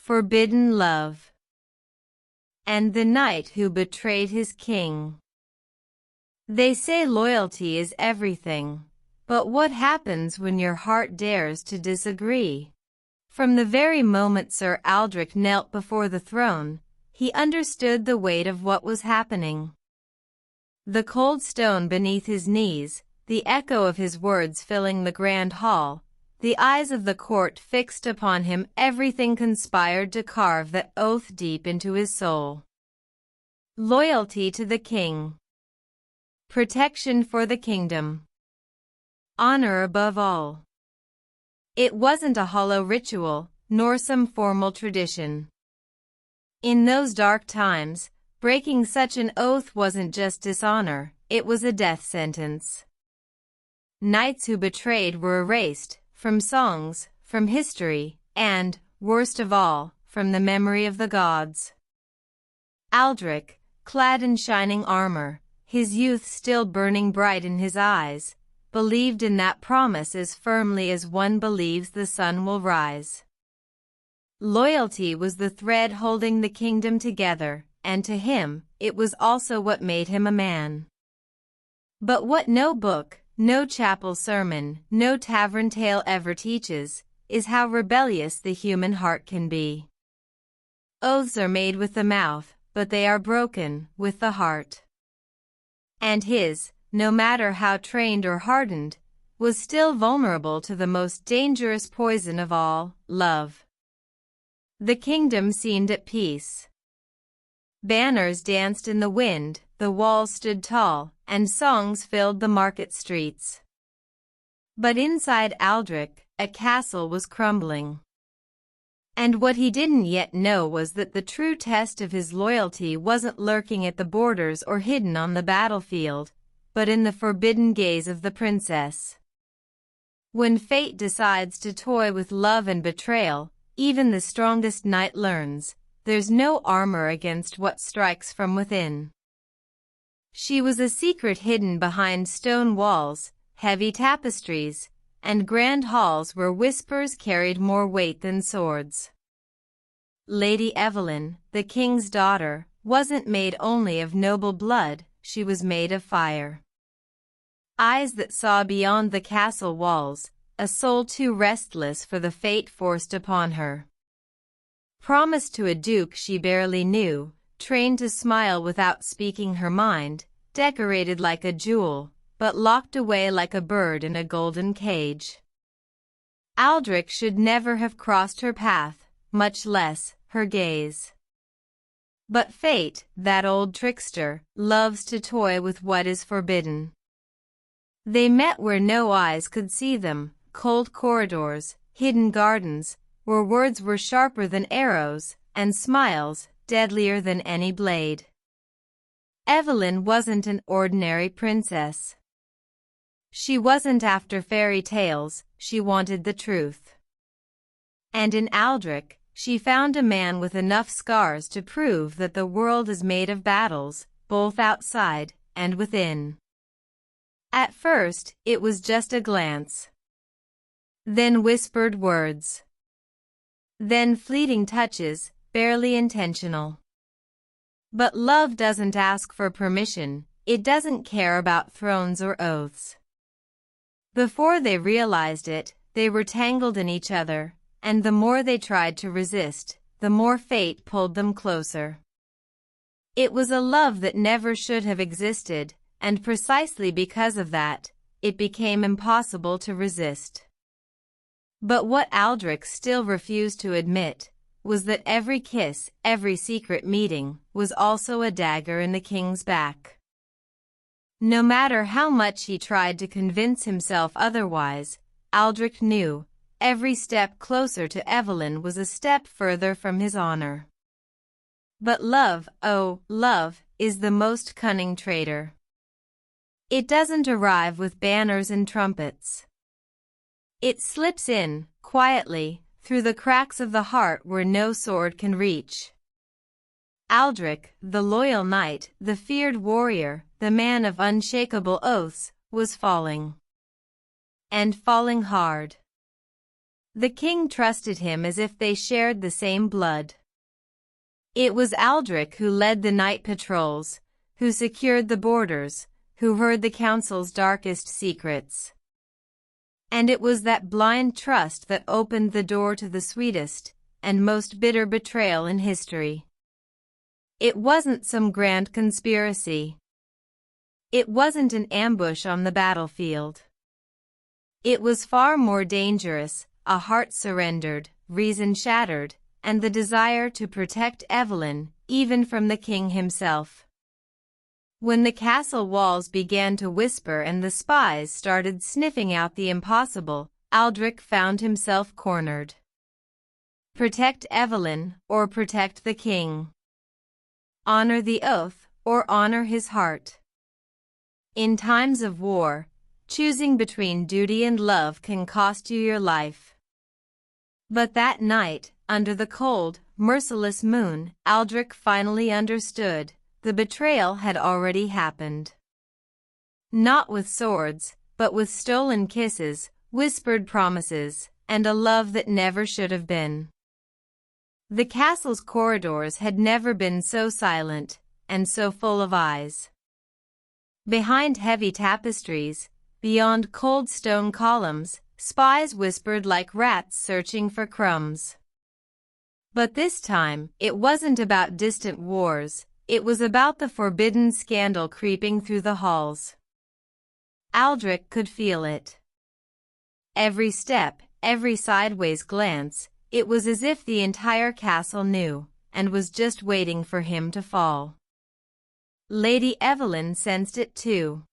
Forbidden love. And the knight who betrayed his king. They say loyalty is everything, but what happens when your heart dares to disagree? From the very moment Sir Aldrin knelt before the throne, he understood the weight of what was happening. The cold stone beneath his knees, the echo of his words filling the grand hall, the eyes of the court fixed upon him, everything conspired to carve that oath deep into his soul. Loyalty to the king. Protection for the kingdom. Honor above all. It wasn't a hollow ritual, nor some formal tradition. In those dark times, breaking such an oath wasn't just dishonor, it was a death sentence. Knights who betrayed were erased, from songs, from history, and, worst of all, from the memory of the gods. Aldrin, clad in shining armor, his youth still burning bright in his eyes, believed in that promise as firmly as one believes the sun will rise. Loyalty was the thread holding the kingdom together, and to him, it was also what made him a man. But what no book, no chapel sermon, no tavern tale ever teaches, is how rebellious the human heart can be. Oaths are made with the mouth, but they are broken with the heart. And his, no matter how trained or hardened, was still vulnerable to the most dangerous poison of all, love. The kingdom seemed at peace. Banners danced in the wind, the walls stood tall, and songs filled the market streets. But inside Aldrin, a castle was crumbling. And what he didn't yet know was that the true test of his loyalty wasn't lurking at the borders or hidden on the battlefield, but in the forbidden gaze of the princess. When fate decides to toy with love and betrayal, even the strongest knight learns, there's no armor against what strikes from within. She was a secret hidden behind stone walls, heavy tapestries, and grand halls where whispers carried more weight than swords. Lady Evelyn, the king's daughter, wasn't made only of noble blood, she was made of fire. Eyes that saw beyond the castle walls, a soul too restless for the fate forced upon her. Promised to a duke she barely knew, trained to smile without speaking her mind, decorated like a jewel, but locked away like a bird in a golden cage. Aldrin should never have crossed her path, much less her gaze. But fate, that old trickster, loves to toy with what is forbidden. They met where no eyes could see them, cold corridors, hidden gardens, where words were sharper than arrows, and smiles deadlier than any blade. Evelyn wasn't an ordinary princess. She wasn't after fairy tales, she wanted the truth. And in Aldrin, she found a man with enough scars to prove that the world is made of battles, both outside and within. At first, it was just a glance. Then whispered words. Then fleeting touches, barely intentional. But love doesn't ask for permission, it doesn't care about thrones or oaths. Before they realized it, they were tangled in each other, and the more they tried to resist, the more fate pulled them closer. It was a love that never should have existed, and precisely because of that, it became impossible to resist. But what Aldrin still refused to admit was that every kiss, every secret meeting, was also a dagger in the king's back. No matter how much he tried to convince himself otherwise, Aldrin knew every step closer to Evelyn was a step further from his honor. But love, oh, love, is the most cunning traitor. It doesn't arrive with banners and trumpets. It slips in, quietly, through the cracks of the heart where no sword can reach. Aldrin, the loyal knight, the feared warrior, the man of unshakable oaths, was falling. And falling hard. The king trusted him as if they shared the same blood. It was Aldrin who led the night patrols, who secured the borders, who heard the council's darkest secrets. And it was that blind trust that opened the door to the sweetest and most bitter betrayal in history. It wasn't some grand conspiracy. It wasn't an ambush on the battlefield. It was far more dangerous, a heart surrendered, reason shattered, and the desire to protect Evelyn, even from the king himself. When the castle walls began to whisper and the spies started sniffing out the impossible, Aldrin found himself cornered. Protect Evelyn, or protect the king. Honor the oath, or honor his heart. In times of war, choosing between duty and love can cost you your life. But that night, under the cold, merciless moon, Aldrin finally understood. The betrayal had already happened. Not with swords, but with stolen kisses, whispered promises, and a love that never should have been. The castle's corridors had never been so silent, and so full of eyes. Behind heavy tapestries, beyond cold stone columns, spies whispered like rats searching for crumbs. But this time, it wasn't about distant wars, it was about the forbidden scandal creeping through the halls. Aldrin could feel it. Every step, every sideways glance, it was as if the entire castle knew, and was just waiting for him to fall. Lady Evelyn sensed it too.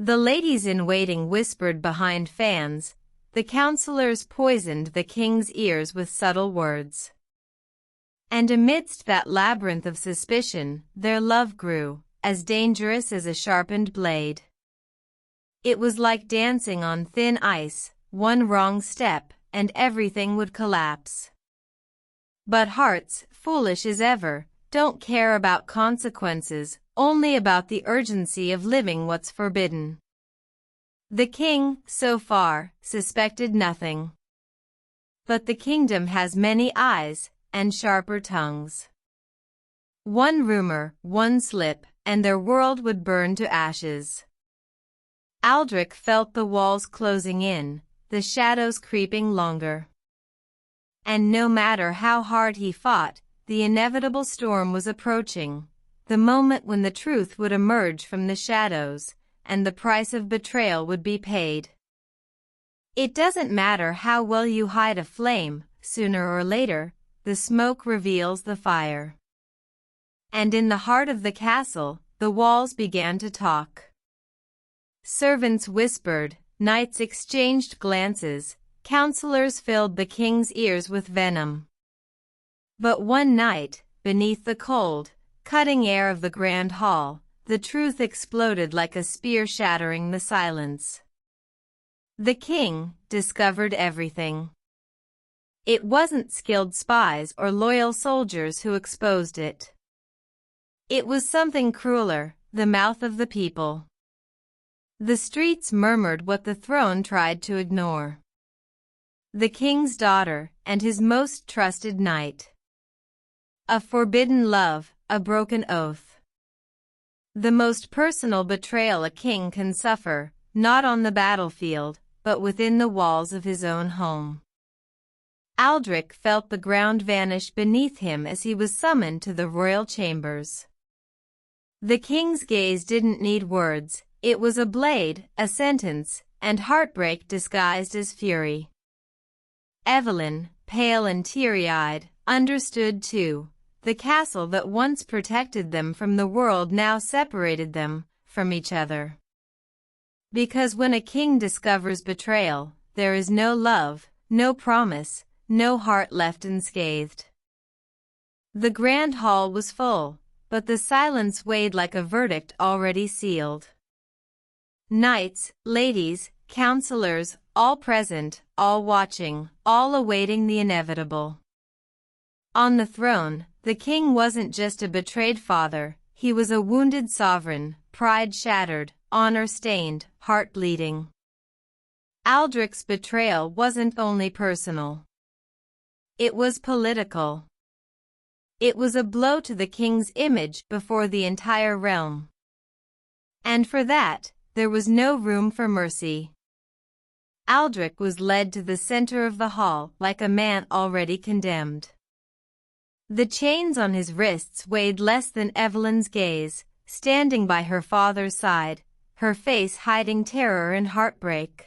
The ladies-in-waiting whispered behind fans, the counselors poisoned the king's ears with subtle words. And amidst that labyrinth of suspicion, their love grew, as dangerous as a sharpened blade. It was like dancing on thin ice, one wrong step, and everything would collapse. But hearts, foolish as ever, don't care about consequences, only about the urgency of living what's forbidden. The king, so far, suspected nothing. But the kingdom has many eyes, and sharper tongues. One rumor, one slip, and their world would burn to ashes. Aldrin felt the walls closing in, the shadows creeping longer. And no matter how hard he fought, the inevitable storm was approaching, the moment when the truth would emerge from the shadows, and the price of betrayal would be paid. It doesn't matter how well you hide a flame, sooner or later, the smoke reveals the fire. And in the heart of the castle, the walls began to talk. Servants whispered, knights exchanged glances, counselors filled the king's ears with venom. But one night, beneath the cold, cutting air of the grand hall, the truth exploded like a spear shattering the silence. The king discovered everything. It wasn't skilled spies or loyal soldiers who exposed it. It was something crueler, the mouth of the people. The streets murmured what the throne tried to ignore. The king's daughter and his most trusted knight. A forbidden love, a broken oath. The most personal betrayal a king can suffer, not on the battlefield, but within the walls of his own home. Aldrin felt the ground vanish beneath him as he was summoned to the royal chambers. The king's gaze didn't need words, it was a blade, a sentence, and heartbreak disguised as fury. Evelyn, pale and teary-eyed, understood too. The castle that once protected them from the world now separated them from each other. Because when a king discovers betrayal, there is no love, no promise, no heart left unscathed. The grand hall was full, but the silence weighed like a verdict already sealed. Knights, ladies, counselors, all present, all watching, all awaiting the inevitable. On the throne, the king wasn't just a betrayed father, he was a wounded sovereign, pride shattered, honor stained, heart bleeding. Aldrich's betrayal wasn't only personal. It was political. It was a blow to the king's image before the entire realm. And for that, there was no room for mercy. Aldrich was led to the center of the hall like a man already condemned. The chains on his wrists weighed less than Evelyn's gaze, standing by her father's side, her face hiding terror and heartbreak.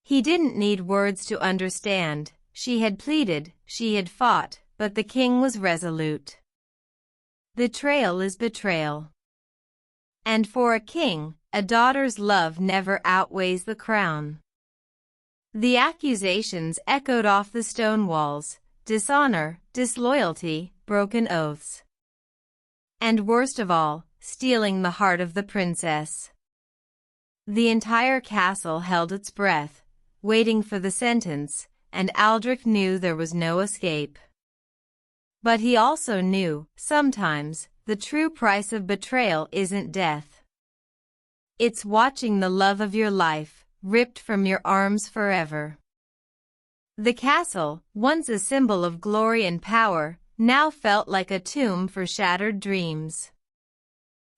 He didn't need words to understand. She had pleaded, she had fought, but the king was resolute. Betrayal is betrayal. And for a king, a daughter's love never outweighs the crown. The accusations echoed off the stone walls: dishonor, disloyalty, broken oaths. And worst of all, stealing the heart of the princess. The entire castle held its breath, waiting for the sentence, and Aldrich knew there was no escape. But he also knew, sometimes, the true price of betrayal isn't death. It's watching the love of your life ripped from your arms forever. The castle, once a symbol of glory and power, now felt like a tomb for shattered dreams.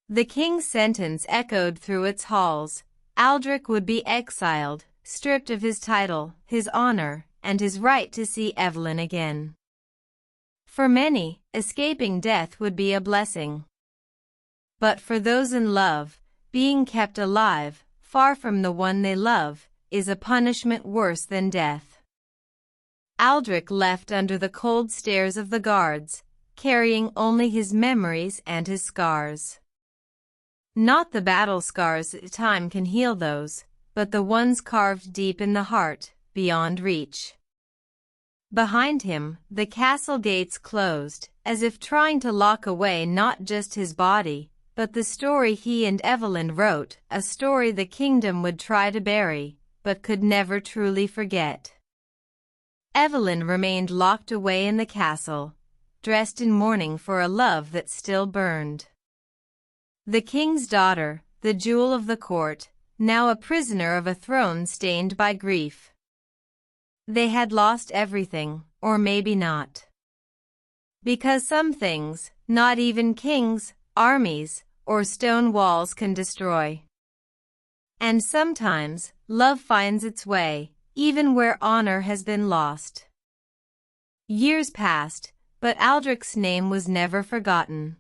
The king's sentence echoed through its halls. Aldrich would be exiled, stripped of his title, his honor, and his right to see Evelyn again. For many, escaping death would be a blessing. But for those in love, being kept alive, far from the one they love, is a punishment worse than death. Aldrich left under the cold stares of the guards, carrying only his memories and his scars. Not the battle scars, time can heal those, but the ones carved deep in the heart, beyond reach. Behind him, the castle gates closed, as if trying to lock away not just his body, but the story he and Evelyn wrote, a story the kingdom would try to bury, but could never truly forget. Evelyn remained locked away in the castle, dressed in mourning for a love that still burned. The king's daughter, the jewel of the court, now a prisoner of a throne stained by grief. They had lost everything, or maybe not. Because some things, not even kings, armies, or stone walls can destroy. And sometimes, love finds its way, even where honor has been lost. Years passed, but Aldrich's name was never forgotten.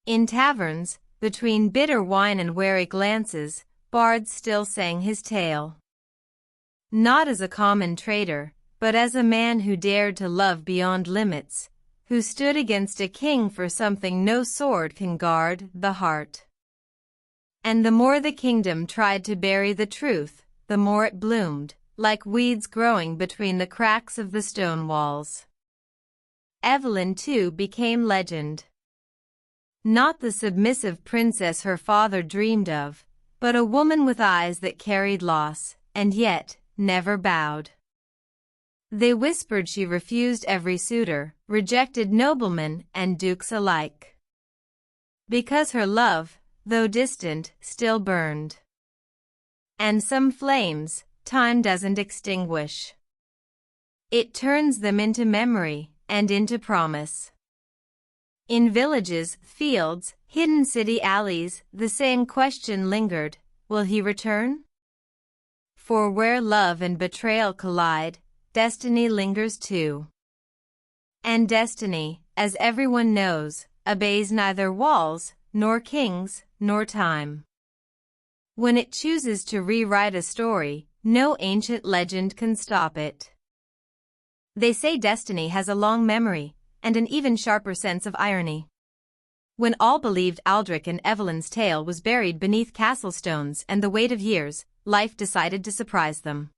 In taverns, between bitter wine and wary glances, bards still sang his tale. Not as a common traitor, but as a man who dared to love beyond limits, who stood against a king for something no sword can guard, the heart. And the more the kingdom tried to bury the truth, the more it bloomed, like weeds growing between the cracks of the stone walls. Evelyn too became legend. Not the submissive princess her father dreamed of, but a woman with eyes that carried loss, and yet, never bowed. They whispered she refused every suitor, rejected noblemen and dukes alike. Because her love, though distant, still burned. And some flames, time doesn't extinguish. It turns them into memory, and into promise. In villages, fields, hidden city alleys, the same question lingered: will he return? For where love and betrayal collide, destiny lingers too. And destiny, as everyone knows, obeys neither walls, nor kings, nor time. When it chooses to rewrite a story, no ancient legend can stop it. They say destiny has a long memory, and an even sharper sense of irony. When all believed Aldrich and Evelyn's tale was buried beneath castle stones and the weight of years, life decided to surprise them.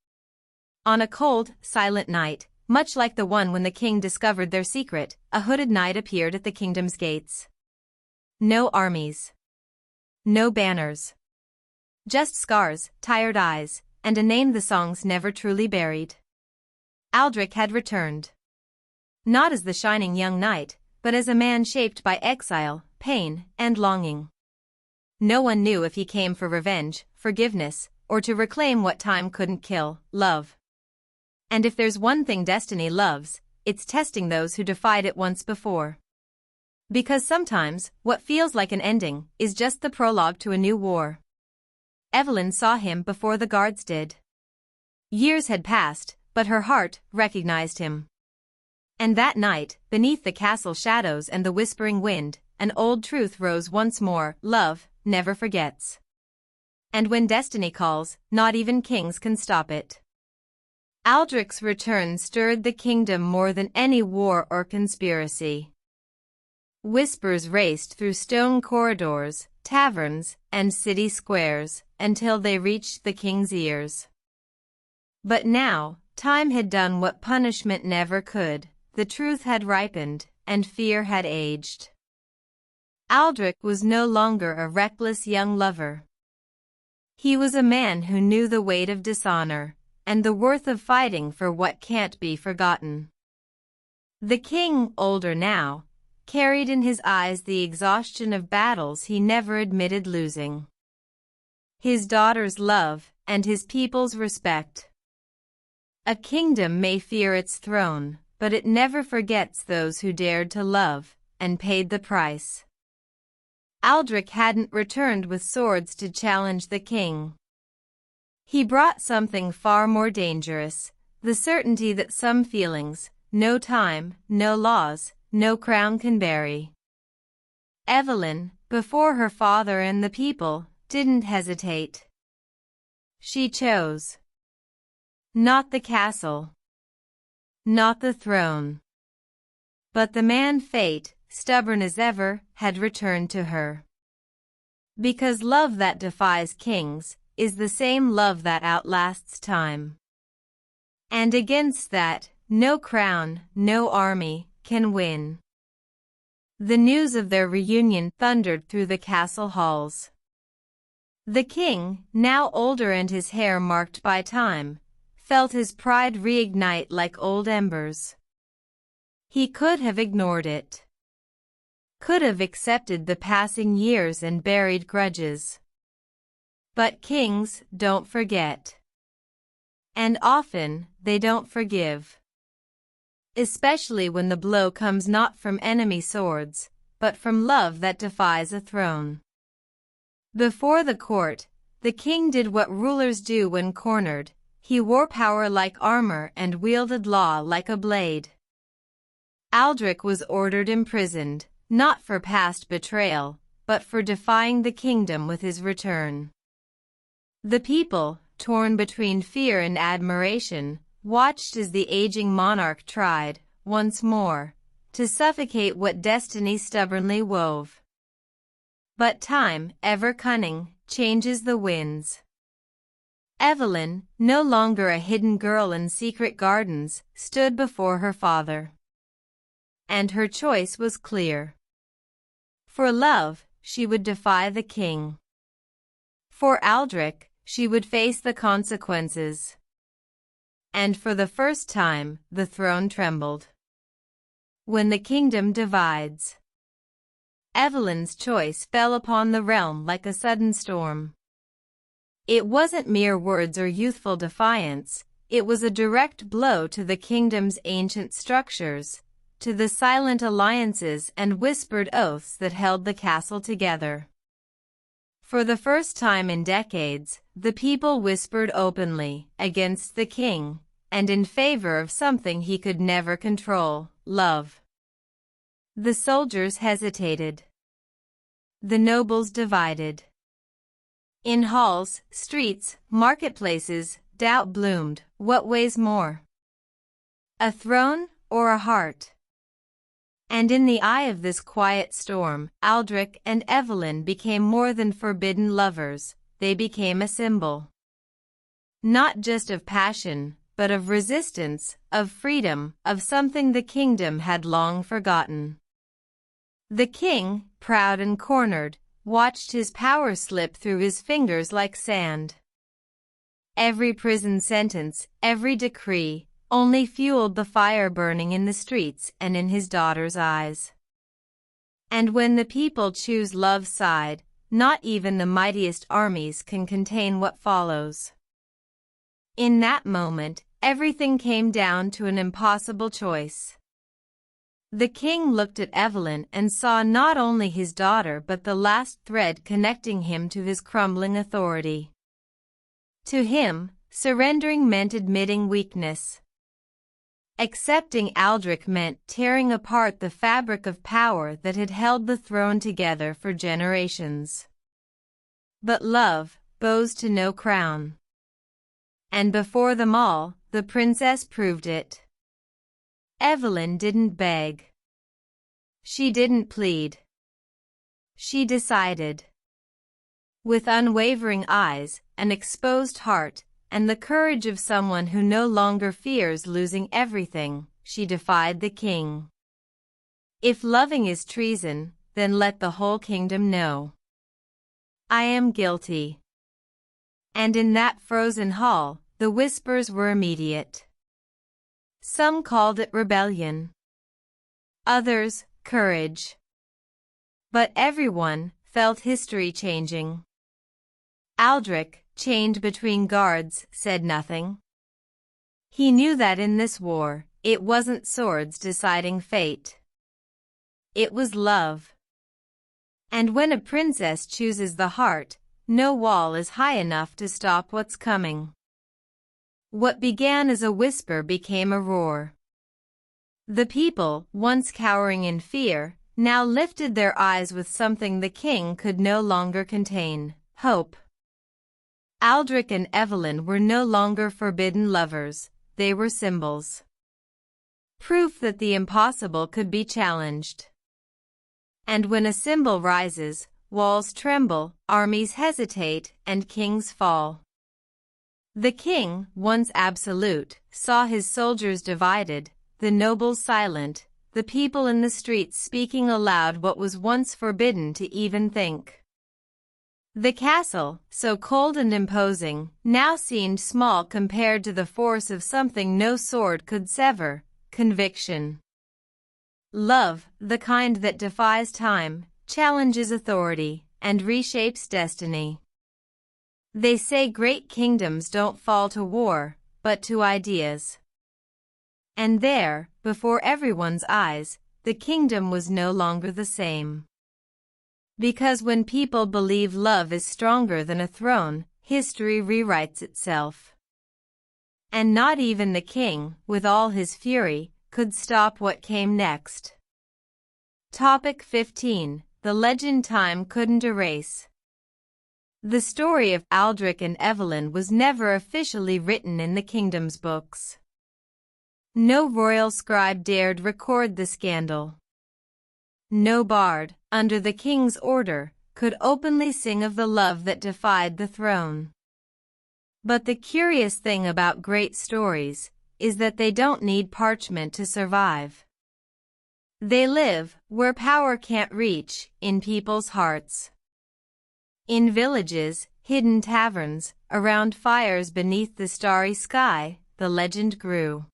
On a cold, silent night, much like the one when the king discovered their secret, a hooded knight appeared at the kingdom's gates. No armies. No banners. Just scars, tired eyes, and a name the songs never truly buried. Aldrich had returned. Not as the shining young knight, but as a man shaped by exile, pain, and longing. No one knew if he came for revenge, forgiveness, or to reclaim what time couldn't kill, love. And if there's one thing destiny loves, it's testing those who defied it once before. Because sometimes, what feels like an ending is just the prologue to a new war. Evelyn saw him before the guards did. Years had passed, but her heart recognized him. And that night, beneath the castle shadows and the whispering wind, an old truth rose once more: love never forgets. And when destiny calls, not even kings can stop it. Aldrich's return stirred the kingdom more than any war or conspiracy. Whispers raced through stone corridors, taverns, and city squares, until they reached the king's ears. But now, time had done what punishment never could. The truth had ripened, and fear had aged. Aldrich was no longer a reckless young lover. He was a man who knew the weight of dishonor, and the worth of fighting for what can't be forgotten. The king, older now, carried in his eyes the exhaustion of battles he never admitted losing. His daughter's love, and his people's respect. A kingdom may fear its throne, but it never forgets those who dared to love, and paid the price. Aldrich hadn't returned with swords to challenge the king. He brought something far more dangerous, the certainty that some feelings, no time, no laws, no crown can bury. Evelyn, before her father and the people, didn't hesitate. She chose. Not the castle. Not the throne. But the man fate, stubborn as ever, had returned to her. Because love that defies kings is the same love that outlasts time. And against that, no crown, no army, can win. The news of their reunion thundered through the castle halls. The king, now older and his hair marked by time, felt his pride reignite like old embers. He could have ignored it. Could have accepted the passing years and buried grudges. But kings don't forget. And often, they don't forgive. Especially when the blow comes not from enemy swords, but from love that defies a throne. Before the court, the king did what rulers do when cornered. He wore power like armor and wielded law like a blade. Aldrich was ordered imprisoned, not for past betrayal, but for defying the kingdom with his return. The people, torn between fear and admiration, watched as the aging monarch tried, once more, to suffocate what destiny stubbornly wove. But time, ever cunning, changes the winds. Evelyn, no longer a hidden girl in secret gardens, stood before her father. And her choice was clear. For love, she would defy the king. For Aldrich, she would face the consequences. And for the first time, the throne trembled. When the kingdom divides. Evelyn's choice fell upon the realm like a sudden storm. It wasn't mere words or youthful defiance, it was a direct blow to the kingdom's ancient structures, to the silent alliances and whispered oaths that held the castle together. For the first time in decades, the people whispered openly against the king, and in favor of something he could never control: love. The soldiers hesitated. The nobles divided. In halls, streets, marketplaces, doubt bloomed. What weighs more? A throne or a heart? And in the eye of this quiet storm, Aldrich and Evelyn became more than forbidden lovers, they became a symbol. Not just of passion, but of resistance, of freedom, of something the kingdom had long forgotten. The king, proud and cornered, watched his power slip through his fingers like sand. Every prison sentence, every decree, only fueled the fire burning in the streets and in his daughter's eyes. And when the people choose love's side, not even the mightiest armies can contain what follows. In that moment, everything came down to an impossible choice. The king looked at Evelyn and saw not only his daughter but the last thread connecting him to his crumbling authority. To him, surrendering meant admitting weakness. Accepting Aldrin meant tearing apart the fabric of power that had held the throne together for generations. But love bows to no crown. And before them all, the princess proved it. Evelyn didn't beg. She didn't plead. She decided. With unwavering eyes, an exposed heart, and the courage of someone who no longer fears losing everything, she defied the king. If loving is treason, then let the whole kingdom know. I am guilty. And in that frozen hall, the whispers were immediate. Some called it rebellion. Others, courage. But everyone felt history changing. Aldrin, chained between guards, said nothing. He knew that in this war, it wasn't swords deciding fate. It was love. And when a princess chooses the heart, no wall is high enough to stop what's coming. What began as a whisper became a roar. The people, once cowering in fear, now lifted their eyes with something the king could no longer contain: hope. Aldrin and Evelyn were no longer forbidden lovers, they were symbols. Proof that the impossible could be challenged. And when a symbol rises, walls tremble, armies hesitate, and kings fall. The king, once absolute, saw his soldiers divided, the nobles silent, the people in the streets speaking aloud what was once forbidden to even think. The castle, so cold and imposing, now seemed small compared to the force of something no sword could sever: conviction. Love, the kind that defies time, challenges authority, and reshapes destiny. They say great kingdoms don't fall to war, but to ideas. And there, before everyone's eyes, the kingdom was no longer the same. Because when people believe love is stronger than a throne, history rewrites itself. And not even the king, with all his fury, could stop what came next. Topic 15. The legend time couldn't erase. The story of Aldrin and Evelyn was never officially written in the kingdom's books. No royal scribe dared record the scandal. No bard, under the king's order, could openly sing of the love that defied the throne. But the curious thing about great stories is that they don't need parchment to survive. They live where power can't reach, in people's hearts. In villages, hidden taverns, around fires beneath the starry sky, the legend grew.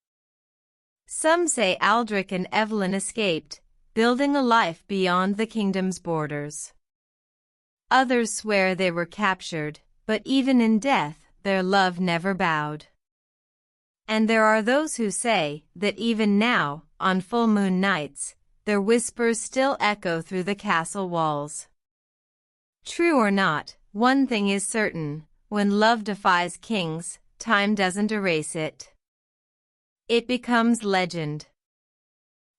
Some say Aldrin and Evelyn escaped, building a life beyond the kingdom's borders. Others swear they were captured, but even in death, their love never bowed. And there are those who say that even now, on full moon nights, their whispers still echo through the castle walls. True or not, one thing is certain: when love defies kings, time doesn't erase it. It becomes legend.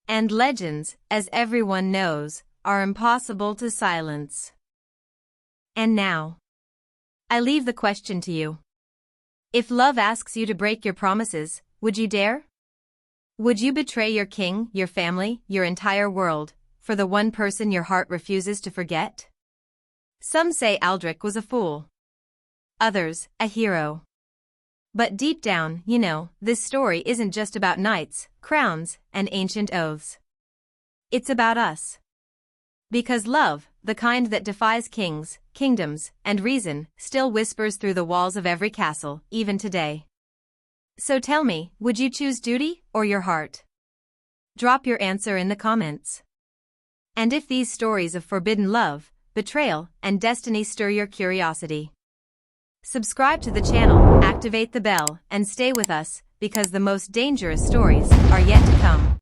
And legends, as everyone knows, are impossible to silence. And now, I leave the question to you. If love asks you to break your promises, would you dare? Would you betray your king, your family, your entire world, for the one person your heart refuses to forget? Some say Aldrin was a fool. Others, a hero. But deep down, you know, this story isn't just about knights, crowns, and ancient oaths. It's about us. Because love, the kind that defies kings, kingdoms, and reason, still whispers through the walls of every castle, even today. So tell me, would you choose duty or your heart? Drop your answer in the comments. And if these stories of forbidden love betrayal, and destiny stir your curiosity. Subscribe to the channel, activate the bell, and stay with us, because the most dangerous stories are yet to come.